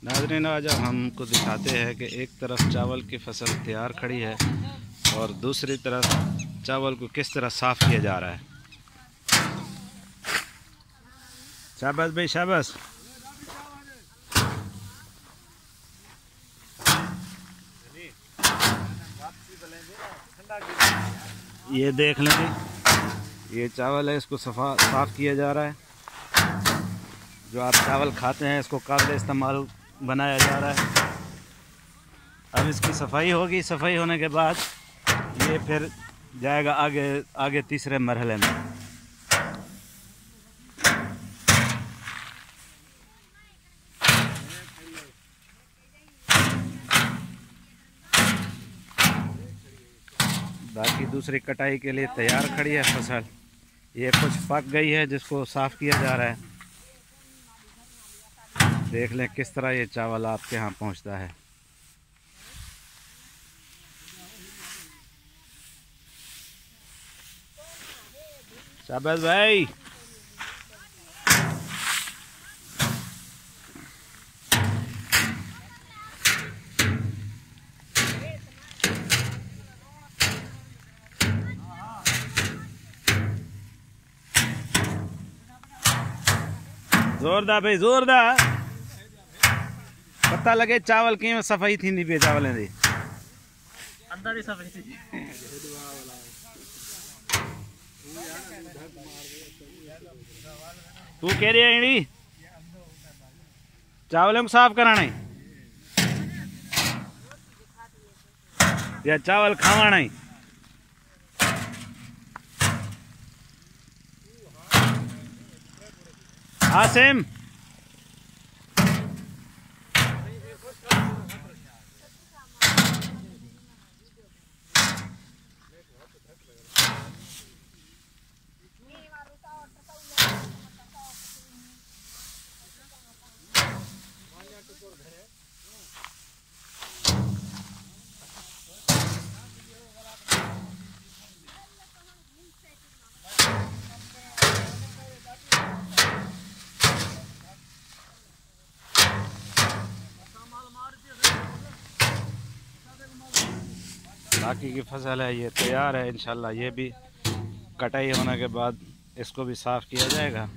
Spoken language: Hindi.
नाज़रीन, आज हमको दिखाते हैं कि एक तरफ चावल की फसल तैयार खड़ी है और दूसरी तरफ चावल को किस तरह साफ़ किया जा रहा है। शाबाश भाई शाबाश। ये देख लें जी, ये चावल है, इसको साफ़ किया जा रहा है। जो आप चावल खाते हैं इसको काबिल इस्तेमाल बनाया जा रहा है। अब इसकी सफाई होगी, सफाई होने के बाद ये फिर जाएगा आगे तीसरे मरहले में। बाकी दूसरी कटाई के लिए तैयार खड़ी है फसल। ये कुछ पक गई है जिसको साफ़ किया जा रहा है। देख लें किस तरह ये चावल आपके यहाँ पहुँचता है। शाबाश भाई। जोरदार भाई जोरदार। पता लगे चावल की सफाई थी नहीं पे चावल दी अंदर ही सफाई थी। तू कह रही है चावल को साफ कराना या चावल खावाना ही। आसिम बाकी की फसल है ये तैयार है। इंशाल्लाह ये भी कटाई होने के बाद इसको भी साफ़ किया जाएगा।